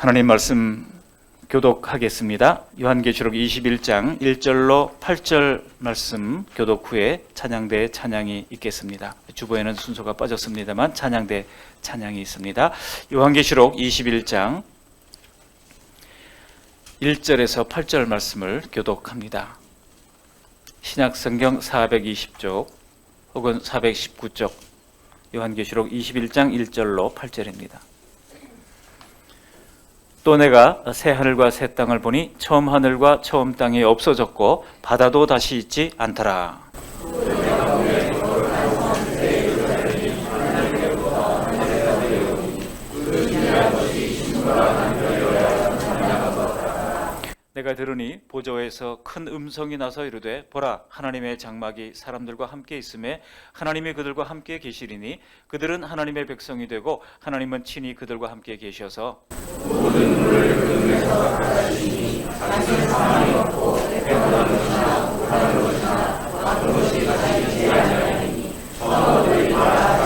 하나님 말씀 교독하겠습니다. 요한계시록 21장 1절로 8절 말씀 교독 후에 찬양대 찬양이 있겠습니다. 주보에는 순서가 빠졌습니다만 찬양대 찬양이 있습니다. 요한계시록 21장 1절에서 8절 말씀을 교독합니다. 신약성경 420쪽 혹은 419쪽 요한계시록 21장 1절로 8절입니다. 또 내가 새 하늘과 새 땅을 보니 처음 하늘과 처음 땅이 없어졌고 바다도 다시 있지 않더라. 내가 들으니 보좌에서 큰 음성이 나서 이르되 보라 하나님의 장막이 사람들과 함께 있음에 하나님이 그들과 함께 계시리니 그들은 하나님의 백성이 되고 하나님은 친히 그들과 함께 계셔서 모든 물을 그 위에서 가라시니 같은 상황이 없고 백보다는 것이나 못하는 것이나 같은 것이 같이 있지 아니하니 성도들이 다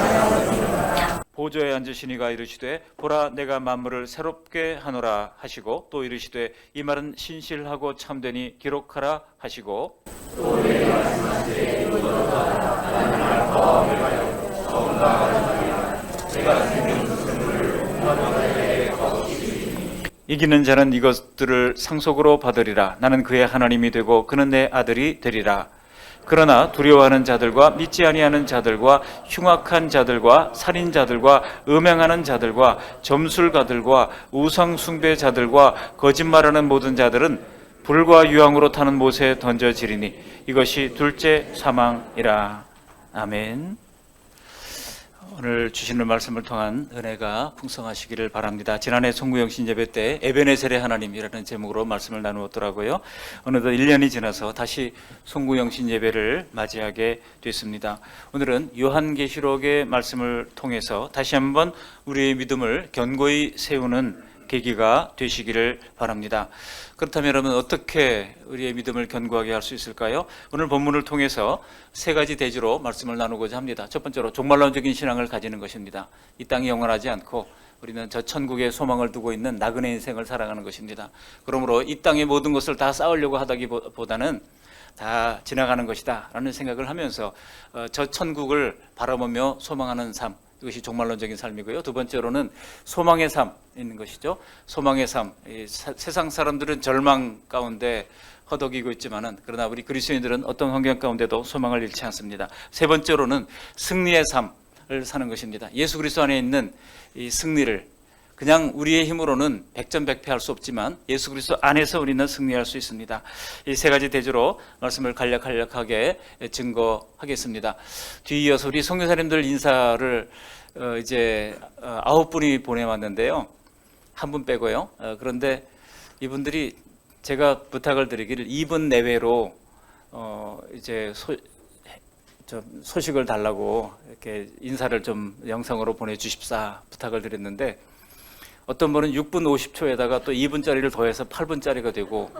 보좌에 앉으신 이가 이르시되 보라 내가 만물을 새롭게 하노라 하시고 또 이르시되 이 말은 신실하고 참되니 기록하라 하시고 또 내게 말씀하시되 이것보다 다른 말 마음을 가려 처음과 마지막이라 내가 생명 샘물을 온갖 나라에 거두시리니 이기는 자는 이것들을 상속으로 받으리라. 나는 그의 하나님이 되고 그는 내 아들이 되리라. 그러나 두려워하는 자들과 믿지 아니하는 자들과 흉악한 자들과 살인자들과 음행하는 자들과 점술가들과 우상 숭배자들과 거짓말하는 모든 자들은 불과 유황으로 타는 못에 던져지리니 이것이 둘째 사망이라. 아멘. 오늘 주시는 말씀을 통한 은혜가 풍성하시기를 바랍니다. 지난해 송구영신 예배 때 에베네셀의 하나님이라는 제목으로 말씀을 나누었더라고요. 어느덧 1년이 지나서 다시 송구영신 예배를 맞이하게 됐습니다. 오늘은 요한계시록의 말씀을 통해서 다시 한번 우리의 믿음을 견고히 세우는 계기가 되시기를 바랍니다. 그렇다면 여러분 어떻게 우리의 믿음을 견고하게 할 수 있을까요? 오늘 본문을 통해서 세 가지 대지로 말씀을 나누고자 합니다. 첫 번째로 종말론적인 신앙을 가지는 것입니다. 이 땅이 영원하지 않고 우리는 저 천국에 소망을 두고 있는 나그네 인생을 살아가는 것입니다. 그러므로 이 땅의 모든 것을 다 쌓으려고 하다기보다는 다 지나가는 것이다 라는 생각을 하면서 저 천국을 바라보며 소망하는 삶, 이것이 종말론적인 삶이고요. 두 번째로는 소망의 삶 있는 것이죠. 소망의 삶. 세상 사람들은 절망 가운데 허덕이고 있지만은 그러나 우리 그리스도인들은 어떤 환경 가운데도 소망을 잃지 않습니다. 세 번째로는 승리의 삶을 사는 것입니다. 예수 그리스도 안에 있는 이 승리를 그냥 우리의 힘으로는 백전백패할 수 없지만 예수 그리스도 안에서 우리는 승리할 수 있습니다. 이 세 가지 대조로 말씀을 간략하게 증거하겠습니다. 뒤이어서 우리 선교사님들 인사를 이제 9분이 보내왔는데요. 한 분 빼고요. 그런데 이분들이 제가 부탁을 드리기를 2분 내외로 이제 소식을 달라고 이렇게 인사를 좀 영상으로 보내주십사 부탁을 드렸는데 어떤 분은 6분 50초에다가 또 2분짜리를 더해서 8분짜리가 되고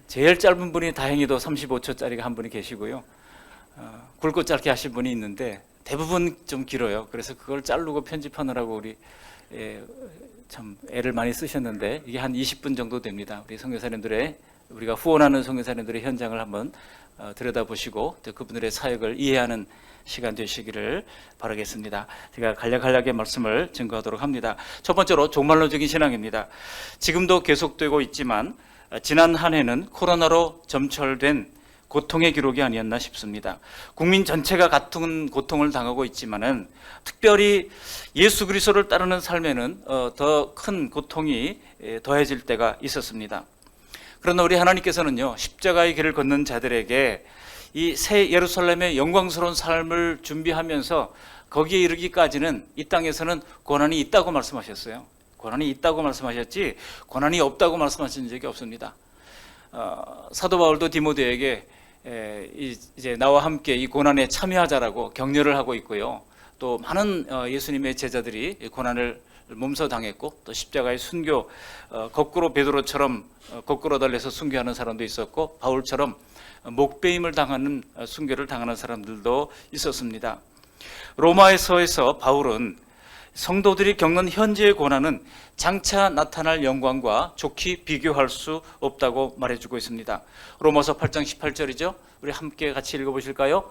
제일 짧은 분이 다행히도 35초짜리가 한 분이 계시고요. 굵고 짧게 하신 분이 있는데 대부분 좀 길어요. 그래서 그걸 자르고 편집하느라고 우리 참 애를 많이 쓰셨는데 이게 한 20분 정도 됩니다. 우리 선교사님들의 우리가 후원하는 선교사님들의 현장을 한번 들여다보시고 그분들의 사역을 이해하는 시간 되시기를 바라겠습니다. 제가 간략하게 말씀을 증거하도록 합니다. 첫 번째로 종말론적인 신앙입니다. 지금도 계속되고 있지만 지난 한 해는 코로나로 점철된 고통의 기록이 아니었나 싶습니다. 국민 전체가 같은 고통을 당하고 있지만은 특별히 예수 그리스도를 따르는 삶에는 더 큰 고통이 더해질 때가 있었습니다. 그러나 우리 하나님께서는요, 십자가의 길을 걷는 자들에게 이 새 예루살렘의 영광스러운 삶을 준비하면서 거기에 이르기까지는 이 땅에서는 고난이 있다고 말씀하셨어요. 고난이 있다고 말씀하셨지 고난이 없다고 말씀하신 적이 없습니다. 사도 바울도 디모데에게 이제 나와 함께 이 고난에 참여하자라고 격려를 하고 있고요. 또 많은 예수님의 제자들이 고난을 몸소 당했고 또 십자가의 순교, 거꾸로 베드로처럼 거꾸로 달려서 순교하는 사람도 있었고 바울처럼 목배임을 당하는 순교를 당하는 사람들도 있었습니다. 로마서에서 바울은 성도들이 겪는 현재의 고난은 장차 나타날 영광과 좋게 비교할 수 없다고 말해주고 있습니다. 로마서 8장 18절이죠. 우리 함께 같이 읽어보실까요?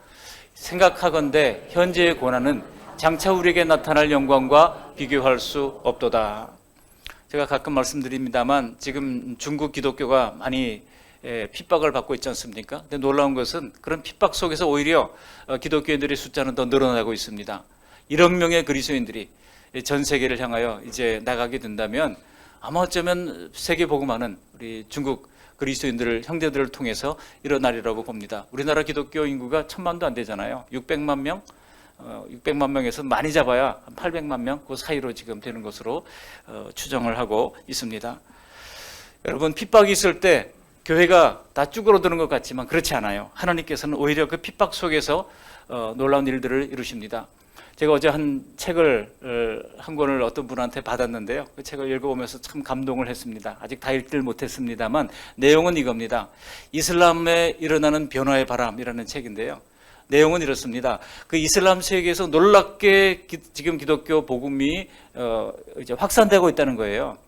생각하건대 현재의 고난은 장차 우리에게 나타날 영광과 비교할 수 없도다. 제가 가끔 말씀드립니다만 지금 중국 기독교가 많이 핍박을 받고 있지 않습니까? 근데 놀라운 것은 그런 핍박 속에서 오히려 기독교인들의 숫자는 더 늘어나고 있습니다. 1억 명의 그리스도인들이 전 세계를 향하여 이제 나가게 된다면 아마 어쩌면 세계 복음화는 우리 중국 그리스도인들을 형제들을 통해서 일어나리라고 봅니다. 우리나라 기독교 인구가 1000만도 안 되잖아요. 600만 명, 600만 명에서 많이 잡아야 한 800만 명 그 사이로 지금 되는 것으로 추정을 하고 있습니다. 여러분, 핍박이 있을 때 교회가 다 쭈그러드는 것 같지만 그렇지 않아요. 하나님께서는 오히려 그 핍박 속에서 놀라운 일들을 이루십니다. 제가 어제 한 책을 한 권을 어떤 분한테 받았는데요. 그 책을 읽어보면서 참 감동을 했습니다. 아직 다 읽지를 못했습니다만 내용은 이겁니다. 이슬람에 일어나는 변화의 바람이라는 책인데요. 내용은 이렇습니다. 그 이슬람 세계에서 놀랍게 지금 기독교 복음이 이제 확산되고 있다는 거예요.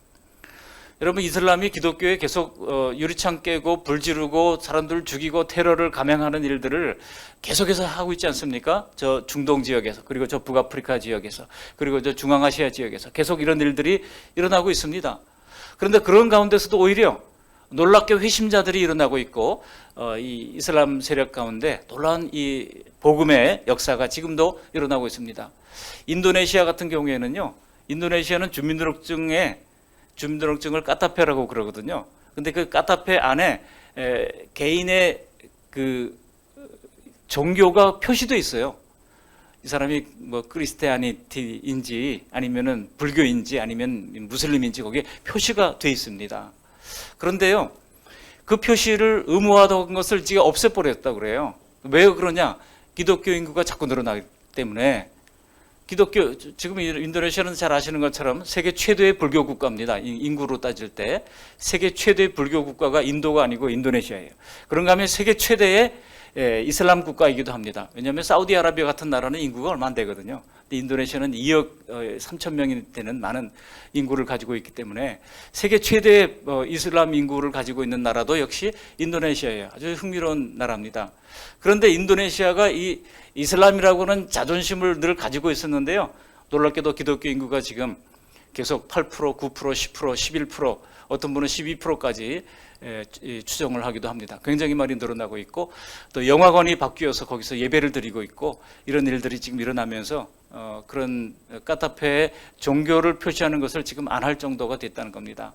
여러분, 이슬람이 기독교에 계속 유리창 깨고 불 지르고 사람들을 죽이고 테러를 감행하는 일들을 계속해서 하고 있지 않습니까? 저 중동 지역에서, 그리고 저 북아프리카 지역에서, 그리고 저 중앙아시아 지역에서 계속 이런 일들이 일어나고 있습니다. 그런데 그런 가운데서도 오히려 놀랍게 회심자들이 일어나고 있고 이 이슬람 세력 가운데 놀라운 이 복음의 역사가 지금도 일어나고 있습니다. 인도네시아 같은 경우에는요, 인도네시아는 주민등록증을 까타페라고 그러거든요. 근데 그 까타페 안에 개인의 그 종교가 표시되어 있어요. 이 사람이 뭐 크리스티아니티인지 아니면은 불교인지 아니면 무슬림인지 거기에 표시가 되어 있습니다. 그런데요, 그 표시를 의무화한 것을 지가 없애버렸다고 그래요. 왜 그러냐? 기독교 인구가 자꾸 늘어나기 때문에. 기독교, 지금 인도네시아는 잘 아시는 것처럼 세계 최대의 불교 국가입니다. 인구로 따질 때 세계 최대의 불교 국가가 인도가 아니고 인도네시아예요. 그런가 하면 세계 최대의 이슬람 국가이기도 합니다. 왜냐하면 사우디아라비아 같은 나라는 인구가 얼마 안 되거든요. 근데 인도네시아는 2억 3천 명이 되는 많은 인구를 가지고 있기 때문에 세계 최대의 이슬람 인구를 가지고 있는 나라도 역시 인도네시아예요. 아주 흥미로운 나라입니다. 그런데 인도네시아가 이 이슬람이라고 하는 자존심을 늘 가지고 있었는데요. 놀랍게도 기독교 인구가 지금 계속 8%, 9%, 10%, 11%, 어떤 분은 12%까지 추정을 하기도 합니다. 굉장히 많이 늘어나고 있고, 또 영화관이 바뀌어서 거기서 예배를 드리고 있고, 이런 일들이 지금 일어나면서 그런 까타페의 종교를 표시하는 것을 지금 안 할 정도가 됐다는 겁니다.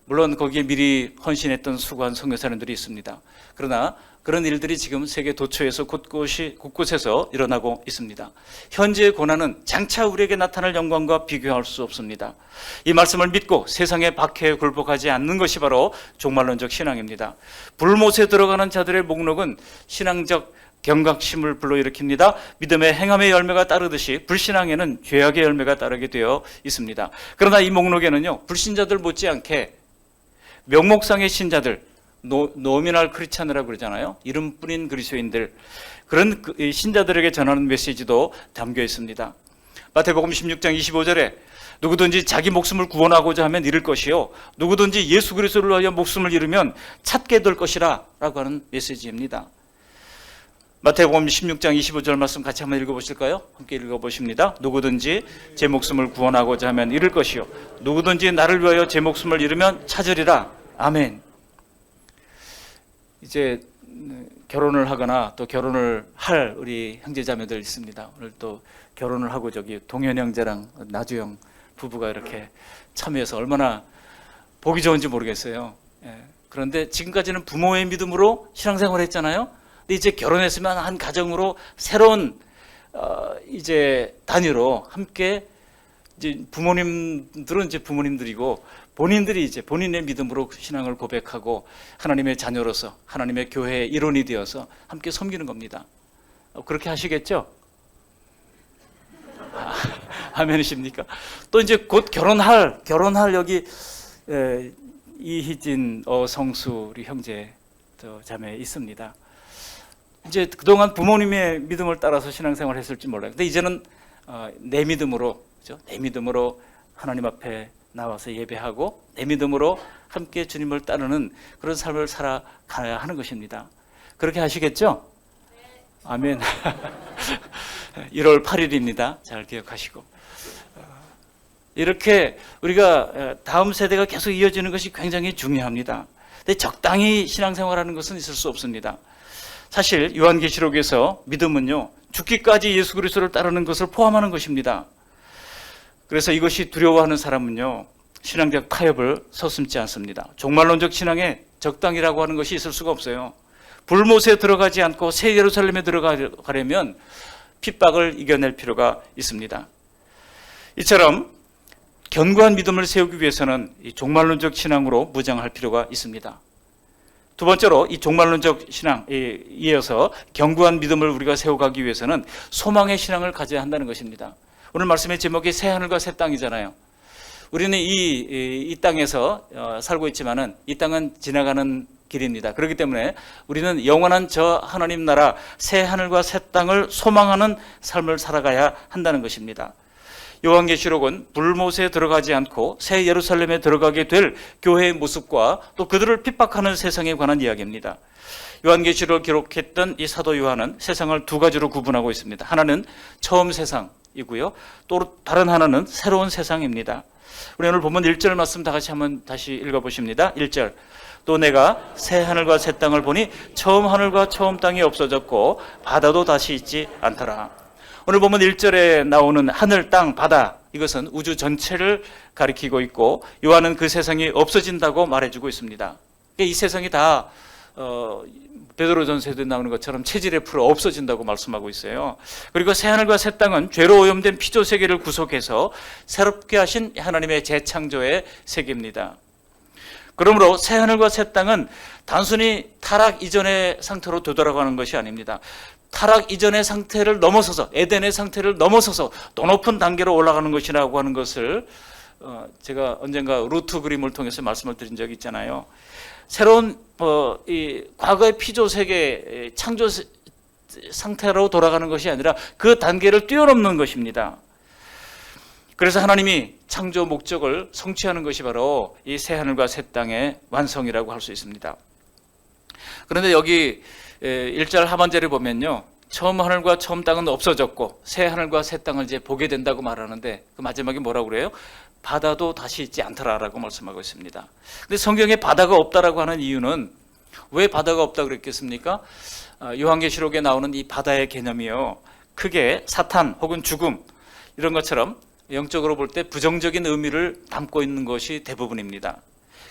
물론 거기에 미리 헌신했던 수고한 선교사님들이 있습니다. 그러나 그런 일들이 지금 세계 도처에서 곳곳에서 일어나고 있습니다. 현재의 고난은 장차 우리에게 나타날 영광과 비교할 수 없습니다. 이 말씀을 믿고 세상의 박해에 굴복하지 않는 것이 바로 종말론적 신앙입니다. 불못에 들어가는 자들의 목록은 신앙적 경각심을 불러일으킵니다. 믿음의 행함의 열매가 따르듯이 불신앙에는 죄악의 열매가 따르게 되어 있습니다. 그러나 이 목록에는요, 불신자들 못지않게 명목상의 신자들, 노미널 크리스찬이라고 그러잖아요. 이름뿐인 그리스도인들, 그런 신자들에게 전하는 메시지도 담겨 있습니다. 마태복음 16장 25절에 누구든지 자기 목숨을 구원하고자 하면 잃을 것이요, 누구든지 예수 그리스도를 위하여 목숨을 잃으면 찾게 될 것이라 라고 하는 메시지입니다. 마태복음 16장 25절 말씀 같이 한번 읽어보실까요? 함께 읽어보십니다. 누구든지 제 목숨을 구원하고자 하면 잃을 것이요, 누구든지 나를 위하여 제 목숨을 잃으면 찾으리라. 아멘. 이제 결혼을 하거나 또 결혼을 할 우리 형제자매들 있습니다. 오늘 또 결혼을 하고 저기 동현 형제랑 나주영 부부가 이렇게 참여해서 얼마나 보기 좋은지 모르겠어요. 그런데 지금까지는 부모의 믿음으로 신앙생활을 했잖아요. 근데 이제 결혼했으면 한 가정으로 새로운 이제 단위로 함께 이제 부모님들은 이제 부모님들이고 본인들이 이제 본인의 믿음으로 신앙을 고백하고 하나님의 자녀로서 하나님의 교회의 일원이 되어서 함께 섬기는 겁니다. 그렇게 하시겠죠? 아멘이십니까? 또 이제 곧 결혼할 여기 이희진, 성수 우리 형제 자매 있습니다. 이제 그동안 부모님의 믿음을 따라서 신앙생활을 했을지 몰라요. 근데 이제는 내 믿음으로 그죠? 내 믿음으로 하나님 앞에 나와서 예배하고 내 믿음으로 함께 주님을 따르는 그런 삶을 살아가야 하는 것입니다. 그렇게 하시겠죠? 아멘. 1월 8일입니다. 잘 기억하시고. 이렇게 우리가 다음 세대가 계속 이어지는 것이 굉장히 중요합니다. 근데 적당히 신앙생활하는 것은 있을 수 없습니다. 사실 요한계시록에서 믿음은요, 죽기까지 예수 그리스도를 따르는 것을 포함하는 것입니다. 그래서 이것이 두려워하는 사람은요, 신앙적 타협을 서슴지 않습니다. 종말론적 신앙에 적당이라고 하는 것이 있을 수가 없어요. 불못에 들어가지 않고 새 예루살렘에 들어가려면 핍박을 이겨낼 필요가 있습니다. 이처럼 견고한 믿음을 세우기 위해서는 이 종말론적 신앙으로 무장할 필요가 있습니다. 두 번째로 이 종말론적 신앙에 이어서 견고한 믿음을 우리가 세워가기 위해서는 소망의 신앙을 가져야 한다는 것입니다. 오늘 말씀의 제목이 새 하늘과 새 땅이잖아요. 우리는 이 땅에서 살고 있지만은 이 땅은 지나가는 길입니다. 그렇기 때문에 우리는 영원한 저 하나님 나라 새 하늘과 새 땅을 소망하는 삶을 살아가야 한다는 것입니다. 요한계시록은 불못에 들어가지 않고 새 예루살렘에 들어가게 될 교회의 모습과 또 그들을 핍박하는 세상에 관한 이야기입니다. 요한계시록을 기록했던 이 사도 요한은 세상을 두 가지로 구분하고 있습니다. 하나는 처음 세상이고요, 또 다른 하나는 새로운 세상입니다. 우리 오늘 본문 1절 말씀 다 같이 한번 다시 읽어보십니다. 1절. 또 내가 새 하늘과 새 땅을 보니 처음 하늘과 처음 땅이 없어졌고 바다도 다시 있지 않더라. 오늘 보면 1절에 나오는 하늘, 땅, 바다, 이것은 우주 전체를 가리키고 있고 요한은 그 세상이 없어진다고 말해주고 있습니다. 이 세상이 다 베드로전서에 나오는 것처럼 체질의 풀어 없어진다고 말씀하고 있어요. 그리고 새 하늘과 새 땅은 죄로 오염된 피조 세계를 구속해서 새롭게 하신 하나님의 재창조의 세계입니다. 그러므로 새 하늘과 새 땅은 단순히 타락 이전의 상태로 되돌아가는 것이 아닙니다. 타락 이전의 상태를 넘어서서, 에덴의 상태를 넘어서서 더 높은 단계로 올라가는 것이라고 하는 것을 제가 언젠가 루트 그림을 통해서 말씀을 드린 적이 있잖아요. 새로운 이 과거의 피조 세계 창조 상태로 돌아가는 것이 아니라 그 단계를 뛰어넘는 것입니다. 그래서 하나님이 창조 목적을 성취하는 것이 바로 이 새 하늘과 새 땅의 완성이라고 할 수 있습니다. 그런데 여기 1절 하반절에 보면요, 처음 하늘과 처음 땅은 없어졌고 새 하늘과 새 땅을 이제 보게 된다고 말하는데 그 마지막에 뭐라고 그래요? 바다도 다시 있지 않더라라고 말씀하고 있습니다. 근데 성경에 바다가 없다라고 하는 이유는 왜 바다가 없다 그랬겠습니까? 요한계시록에 나오는 이 바다의 개념이요, 크게 사탄 혹은 죽음 이런 것처럼 영적으로 볼 때 부정적인 의미를 담고 있는 것이 대부분입니다.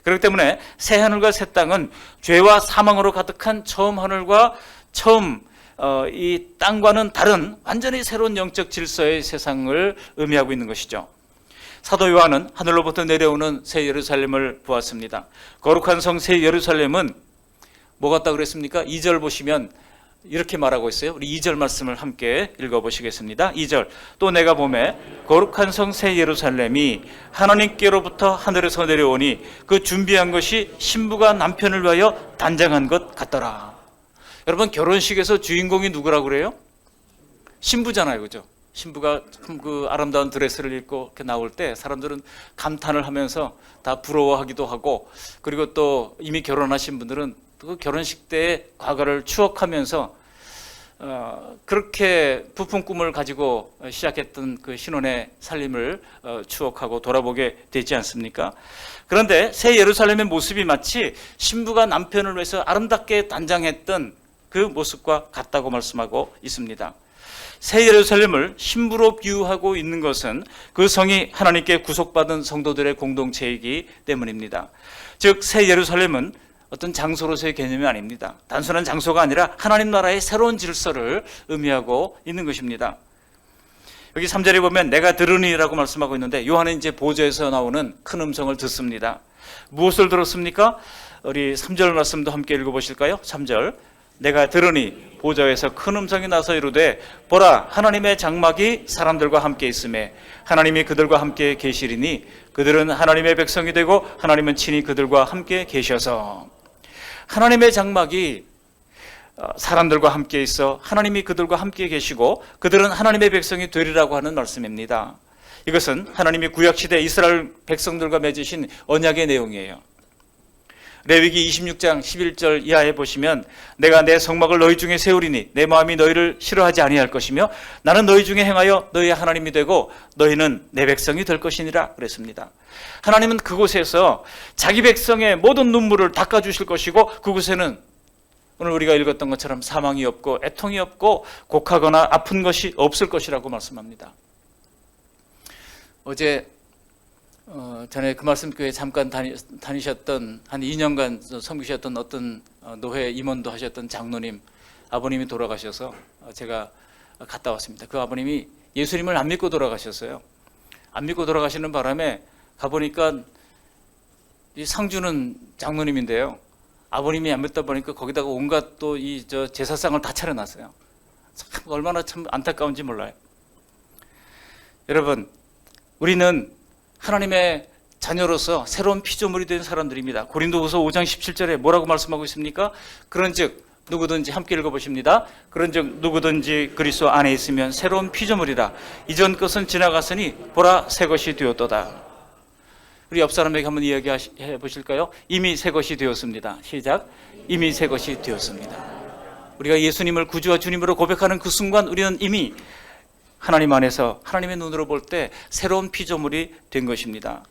그렇기 때문에 새 하늘과 새 땅은 죄와 사망으로 가득한 처음 하늘과 처음 이 땅과는 다른 완전히 새로운 영적 질서의 세상을 의미하고 있는 것이죠. 사도 요한은 하늘로부터 내려오는 새 예루살렘을 보았습니다. 거룩한 성 새 예루살렘은 뭐 같다 그랬습니까? 2절 보시면 이렇게 말하고 있어요. 우리 2절 말씀을 함께 읽어보시겠습니다. 2절. 또 내가 보매 거룩한 성 새 예루살렘이 하나님께로부터 하늘에서 내려오니 그 준비한 것이 신부가 남편을 위하여 단장한 것 같더라. 여러분, 결혼식에서 주인공이 누구라고 그래요? 신부잖아요, 그죠? 신부가 그 아름다운 드레스를 입고 이렇게 나올 때 사람들은 감탄을 하면서 다 부러워하기도 하고, 그리고 또 이미 결혼하신 분들은 그 결혼식 때의 과거를 추억하면서 그렇게 부푼 꿈을 가지고 시작했던 그 신혼의 살림을 추억하고 돌아보게 되지 않습니까? 그런데 새 예루살렘의 모습이 마치 신부가 남편을 위해서 아름답게 단장했던 그 모습과 같다고 말씀하고 있습니다. 새 예루살렘을 신부로 비유하고 있는 것은 그 성이 하나님께 구속받은 성도들의 공동체이기 때문입니다. 즉 새 예루살렘은 어떤 장소로서의 개념이 아닙니다. 단순한 장소가 아니라 하나님 나라의 새로운 질서를 의미하고 있는 것입니다. 여기 3절에 보면 내가 들으니라고 말씀하고 있는데 요한은 이제 보좌에서 나오는 큰 음성을 듣습니다. 무엇을 들었습니까? 우리 3절 말씀도 함께 읽어보실까요? 3절. 내가 들으니 보좌에서 큰 음성이 나서 이르되 보라, 하나님의 장막이 사람들과 함께 있음에 하나님이 그들과 함께 계시리니 그들은 하나님의 백성이 되고 하나님은 친히 그들과 함께 계셔서. 하나님의 장막이 사람들과 함께 있어 하나님이 그들과 함께 계시고 그들은 하나님의 백성이 되리라고 하는 말씀입니다. 이것은 하나님이 구약시대 이스라엘 백성들과 맺으신 언약의 내용이에요. 레위기 26장 11절 이하에 보시면 내가 내 성막을 너희 중에 세우리니 내 마음이 너희를 싫어하지 아니할 것이며 나는 너희 중에 행하여 너희의 하나님이 되고 너희는 내 백성이 될 것이니라 그랬습니다. 하나님은 그곳에서 자기 백성의 모든 눈물을 닦아주실 것이고 그곳에는 오늘 우리가 읽었던 것처럼 사망이 없고 애통이 없고 곡하거나 아픈 것이 없을 것이라고 말씀합니다. 어제 전에 그 말씀교회 잠깐 다니셨던 한 2년간 섬기셨던 어떤 노회 임원도 하셨던 장로님 아버님이 돌아가셔서 제가 갔다 왔습니다. 그 아버님이 예수님을 안 믿고 돌아가셨어요. 안 믿고 돌아가시는 바람에 가보니까 이 상주는 장로님인데요. 아버님이 안 믿다 보니까 거기다가 온갖 또 이 제사상을 다 차려놨어요. 참 얼마나 참 안타까운지 몰라요. 여러분, 우리는 하나님의 자녀로서 새로운 피조물이 된 사람들입니다. 고린도후서 5장 17절에 뭐라고 말씀하고 있습니까? 그런즉 누구든지 함께 읽어보십니다. 그런즉 누구든지 그리스도 안에 있으면 새로운 피조물이라 이전 것은 지나갔으니 보라 새 것이 되었도다. 우리 옆 사람에게 한번 이야기해 보실까요? 이미 새 것이 되었습니다. 시작. 이미 새 것이 되었습니다. 우리가 예수님을 구주와 주님으로 고백하는 그 순간 우리는 이미 하나님 안에서 하나님의 눈으로 볼 때 새로운 피조물이 된 것입니다.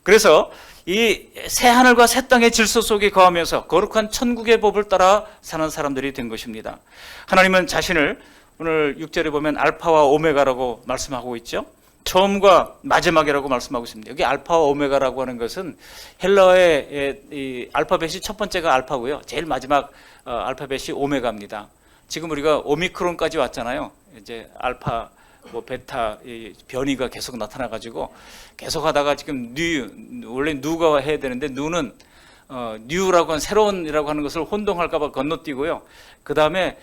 그래서 이 새 하늘과 새 땅의 질서 속에 거하면서 거룩한 천국의 법을 따라 사는 사람들이 된 것입니다. 하나님은 자신을 오늘 6절에 보면 알파와 오메가라고 말씀하고 있죠. 처음과 마지막이라고 말씀하고 있습니다. 여기 알파와 오메가라고 하는 것은 헬라어의 이 알파벳이 첫 번째가 알파고요. 제일 마지막 알파벳이 오메가입니다. 지금 우리가 오미크론까지 왔잖아요. 이제 알파, 베타 변이가 계속 나타나가지고 계속 하다가 지금 원래 누가 해야 되는데 누는 뉴라고 하는 새로운이라고 하는 것을 혼동할까봐 건너뛰고요. 그 다음에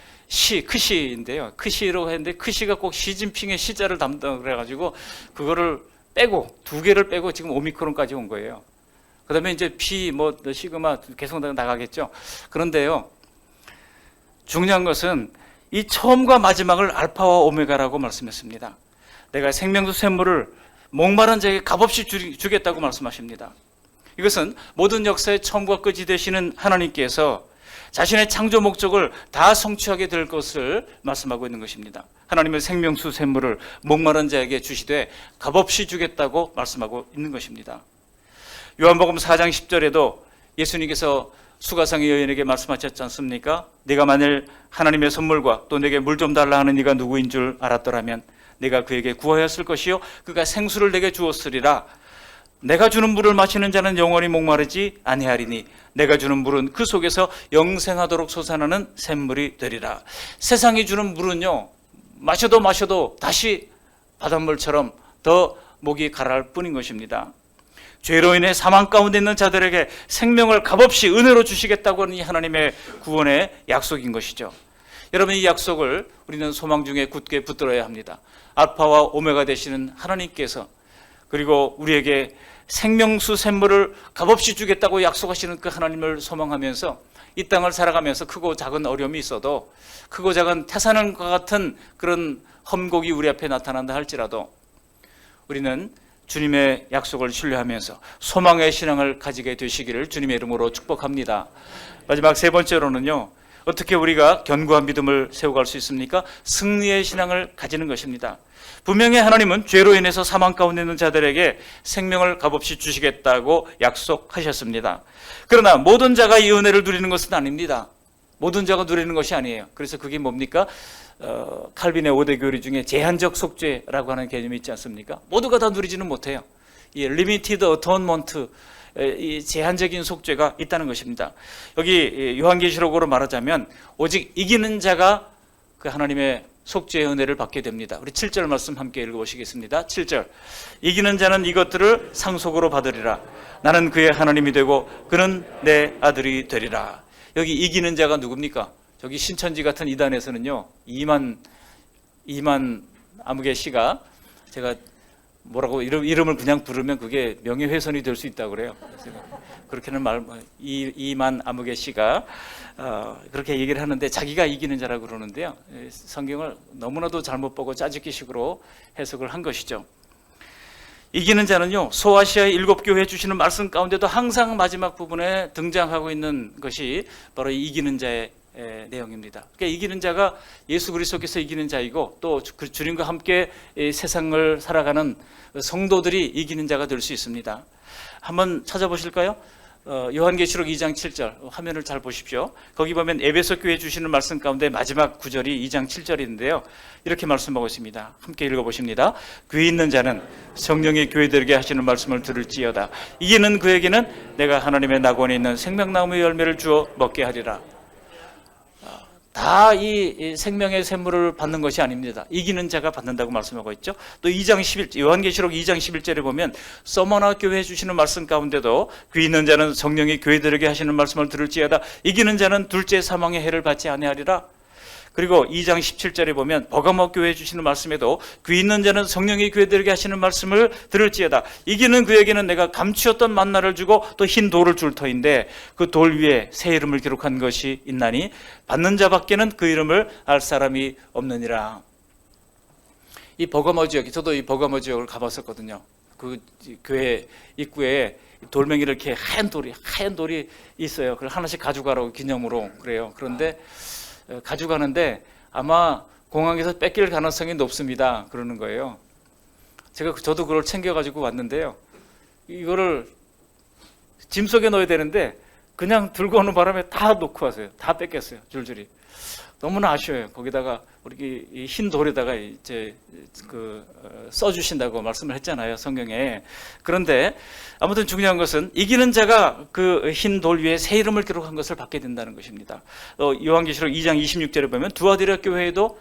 크시인데요. 크시라고 했는데 크시가 꼭 시진핑의 시자를 담당을 해가지고 그거를 빼고 두 개를 빼고 지금 오미크론까지 온 거예요. 그 다음에 이제 시그마 계속 나가겠죠. 그런데요, 중요한 것은 이 처음과 마지막을 알파와 오메가라고 말씀했습니다. 내가 생명수 샘물을 목마른 자에게 값없이 주겠다고 말씀하십니다. 이것은 모든 역사의 처음과 끝이 되시는 하나님께서 자신의 창조 목적을 다 성취하게 될 것을 말씀하고 있는 것입니다. 하나님의 생명수 샘물을 목마른 자에게 주시되 값없이 주겠다고 말씀하고 있는 것입니다. 요한복음 4장 10절에도 예수님께서 수가상의 여인에게 말씀하셨지 않습니까? 네가 만일 하나님의 선물과 또 내게 물 좀 달라 하는 네가 누구인 줄 알았더라면 내가 그에게 구하였을 것이요 그가 생수를 내게 주었으리라. 내가 주는 물을 마시는 자는 영원히 목마르지 아니하리니 내가 주는 물은 그 속에서 영생하도록 솟아나는 샘물이 되리라. 세상이 주는 물은요, 마셔도 다시 바닷물처럼 더 목이 가라앉을 뿐인 것입니다. 죄로 인해 사망 가운데 있는 자들에게 생명을 값없이 은혜로 주시겠다고 하는 이 하나님의 구원의 약속인 것이죠. 여러분, 이 약속을 우리는 소망 중에 굳게 붙들어야 합니다. 알파와 오메가 되시는 하나님께서 그리고 우리에게 생명수 샘물을 값없이 주겠다고 약속하시는 그 하나님을 소망하면서 이 땅을 살아가면서 크고 작은 어려움이 있어도 크고 작은 태산과 같은 그런 험곡이 우리 앞에 나타난다 할지라도 우리는 주님의 약속을 신뢰하면서 소망의 신앙을 가지게 되시기를 주님의 이름으로 축복합니다. 마지막 세 번째로는요, 어떻게 우리가 견고한 믿음을 세워갈 수 있습니까? 승리의 신앙을 가지는 것입니다. 분명히 하나님은 죄로 인해서 사망 가운데 있는 자들에게 생명을 값없이 주시겠다고 약속하셨습니다. 그러나 모든 자가 이 은혜를 누리는 것은 아닙니다. 모든 자가 누리는 것이 아니에요. 그래서 그게 뭡니까? 칼빈의 5대 교리 중에 제한적 속죄라고 하는 개념이 있지 않습니까? 모두가 다 누리지는 못해요. 이 limited atonement, 이 제한적인 속죄가 있다는 것입니다. 여기 요한계시록으로 말하자면 오직 이기는 자가 그 하나님의 속죄의 은혜를 받게 됩니다. 우리 7절 말씀 함께 읽어보시겠습니다. 7절. 이기는 자는 이것들을 상속으로 받으리라. 나는 그의 하나님이 되고 그는 내 아들이 되리라. 여기 이기는 자가 누굽니까? 저기 신천지 같은 이단에서는요, 이만 아무개 씨가 제가 뭐라고 이름을 그냥 부르면 그게 명예훼손이 될 수 있다고 그래요. 그렇게는 이만 아무개 씨가 그렇게 얘기를 하는데 자기가 이기는 자라고 그러는데요. 성경을 너무나도 잘못 보고 짜집기식으로 해석을 한 것이죠. 이기는 자는요, 소아시아의 7교회에 주시는 말씀 가운데도 항상 마지막 부분에 등장하고 있는 것이 바로 이 이기는 자의 내용입니다. 그러니까 이기는 자가 예수 그리스도께서 이기는 자이고, 또 그 주님과 함께 이 세상을 살아가는 성도들이 이기는 자가 될 수 있습니다. 한번 찾아보실까요? 요한계시록 2장 7절 화면을 잘 보십시오. 거기 보면 에베소 교회에 주시는 말씀 가운데 마지막 구절이 2장 7절인데요. 이렇게 말씀하고 있습니다. 함께 읽어보십니다. 귀 있는 자는 성령이 교회들에게 하시는 말씀을 들을지어다. 이기는 그에게는 내가 하나님의 낙원에 있는 생명나무의 열매를 주어 먹게 하리라. 다 이 생명의 샘물을 받는 것이 아닙니다. 이기는 자가 받는다고 말씀하고 있죠. 또 2장 11절, 요한계시록 2장 11절에 보면 서머나 교회에 주시는 말씀 가운데도 귀 있는 자는 성령이 교회들에게 하시는 말씀을 들을지어다. 이기는 자는 둘째 사망의 해를 받지 아니하리라. 그리고 2장 17절에 보면 버가모 교회에 주시는 말씀에도 귀 있는 자는 성령이 교회들에게 하시는 말씀을 들을지어다. 이기는 그에게는 내가 감추었던 만나를 주고 또 흰 돌을 줄 터인데 그 돌 위에 새 이름을 기록한 것이 있나니 받는 자밖에는 그 이름을 알 사람이 없느니라. 이 버가모 지역, 저도 이 버가모 지역을 가봤었거든요. 그 교회 입구에 돌멩이를 이렇게 하얀 돌이 있어요. 그걸 하나씩 가져가라고 기념으로 그래요. 그런데 가져가는데 아마 공항에서 뺏길 가능성이 높습니다. 그러는 거예요. 저도 그걸 챙겨가지고 왔는데요. 이거를 짐 속에 넣어야 되는데 그냥 들고 오는 바람에 다 놓고 왔어요. 다 뺏겼어요. 줄줄이. 너무나 아쉬워요. 거기다가 우리 이 흰 돌에다가 이제 써주신다고 말씀을 했잖아요. 성경에. 그런데 아무튼 중요한 것은 이기는 자가 그 흰 돌 위에 새 이름을 기록한 것을 받게 된다는 것입니다. 요한계시록 2장 26절에 보면 두아디라 교회에도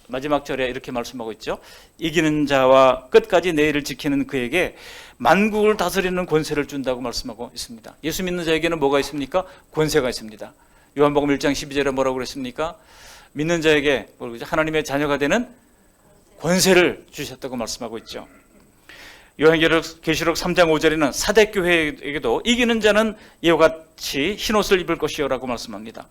마지막 절에 이렇게 말씀하고 있죠. 이기는 자와 끝까지 내 일을 지키는 그에게 만국을 다스리는 권세를 준다고 말씀하고 있습니다. 예수 믿는 자에게는 뭐가 있습니까? 권세가 있습니다. 요한복음 1장 12절에 뭐라고 그랬습니까? 믿는 자에게 하나님의 자녀가 되는 권세를 주셨다고 말씀하고 있죠. 요한계시록 3장 5절에는 사대교회에게도 이기는 자는 이와 같이 흰옷을 입을 것이요라고 말씀합니다.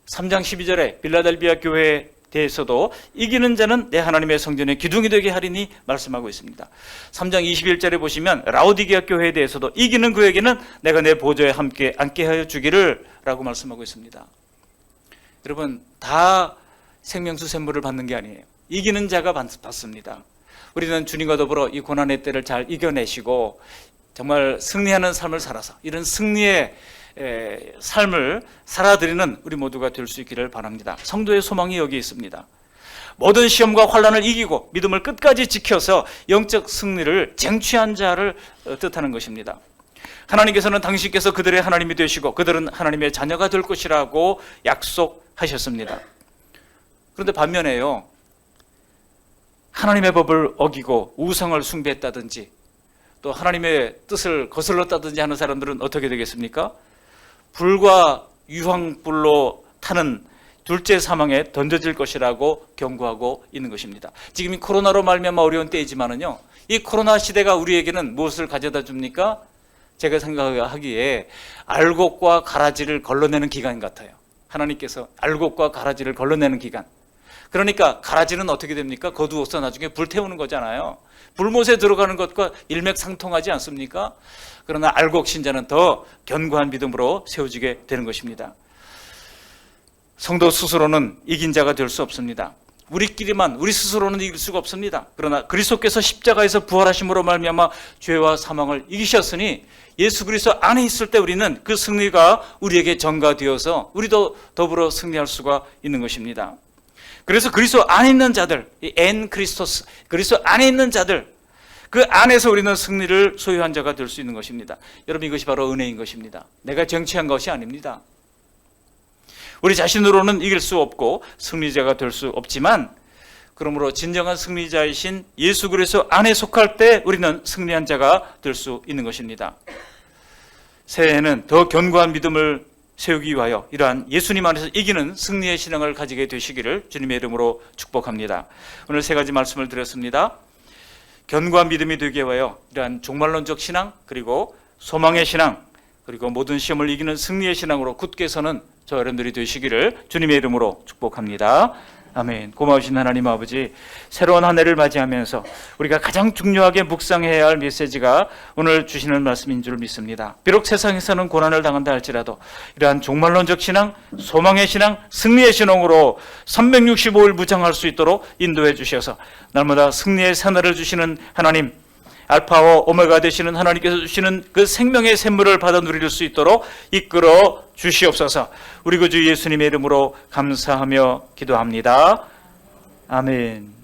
3장 12절에 빌라델비아 교회에 대해서도 이기는 자는 내 하나님의 성전의 기둥이 되게 하리니 말씀하고 있습니다. 3장 21절에 보시면 라오디게아 교회에 대해서도 이기는 그에게는 내가 내 보좌에 함께 앉게 하여 주기를 라고 말씀하고 있습니다. 여러분, 다 생명수 샘물을 받는 게 아니에요. 이기는 자가 받습니다. 우리는 주님과 더불어 이 고난의 때를 잘 이겨내시고 정말 승리하는 삶을 살아서 이런 승리의 삶을 살아드리는 우리 모두가 될 수 있기를 바랍니다. 성도의 소망이 여기 있습니다. 모든 시험과 환난을 이기고 믿음을 끝까지 지켜서 영적 승리를 쟁취한 자를 뜻하는 것입니다. 하나님께서는 당신께서 그들의 하나님이 되시고 그들은 하나님의 자녀가 될 것이라고 약속하셨습니다. 그런데 반면에요, 하나님의 법을 어기고 우상을 숭배했다든지 또 하나님의 뜻을 거슬렀다든지 하는 사람들은 어떻게 되겠습니까? 불과 유황불로 타는 둘째 사망에 던져질 것이라고 경고하고 있는 것입니다. 지금 이 코로나로 말미암아 어려운 때이지만은요, 이 코로나 시대가 우리에게는 무엇을 가져다 줍니까? 제가 생각하기에 알곡과 가라지를 걸러내는 기간 같아요. 하나님께서 알곡과 가라지를 걸러내는 기간. 그러니까 가라지는 어떻게 됩니까? 거두어서 나중에 불태우는 거잖아요. 불못에 들어가는 것과 일맥상통하지 않습니까? 그러나 알곡 신자는 더 견고한 믿음으로 세워지게 되는 것입니다. 성도 스스로는 이긴 자가 될 수 없습니다. 우리 스스로는 이길 수가 없습니다. 그러나 그리스도께서 십자가에서 부활하심으로 말미암아 죄와 사망을 이기셨으니 예수 그리스도 안에 있을 때 우리는 그 승리가 우리에게 전가되어서 우리도 더불어 승리할 수가 있는 것입니다. 그래서 그리스도 안에 있는 자들, 엔 크리스토스, 그리스도 안에 있는 자들, 그 안에서 우리는 승리를 소유한 자가 될 수 있는 것입니다. 여러분, 이것이 바로 은혜인 것입니다. 내가 쟁취한 것이 아닙니다. 우리 자신으로는 이길 수 없고 승리자가 될 수 없지만, 그러므로 진정한 승리자이신 예수 그리스도 안에 속할 때 우리는 승리한 자가 될 수 있는 것입니다. 새해에는 더 견고한 믿음을 세우기 위하여 이러한 예수님 안에서 이기는 승리의 신앙을 가지게 되시기를 주님의 이름으로 축복합니다. 오늘 세 가지 말씀을 드렸습니다. 견고한 믿음이 되기 위하여 이러한 종말론적 신앙, 그리고 소망의 신앙, 그리고 모든 시험을 이기는 승리의 신앙으로 굳게 서는 저 여러분들이 되시기를 주님의 이름으로 축복합니다. 아멘. 고마우신 하나님 아버지, 새로운 한 해를 맞이하면서 우리가 가장 중요하게 묵상해야 할 메시지가 오늘 주시는 말씀인 줄 믿습니다. 비록 세상에서는 고난을 당한다 할지라도 이러한 종말론적 신앙, 소망의 신앙, 승리의 신앙으로 365일 무장할 수 있도록 인도해 주셔서 날마다 승리의 새날을 주시는 하나님, 알파와 오메가 되시는 하나님께서 주시는 그 생명의 샘물을 받아 누릴 수 있도록 이끌어 주시옵소서. 우리 구주 예수님의 이름으로 감사하며 기도합니다. 아멘.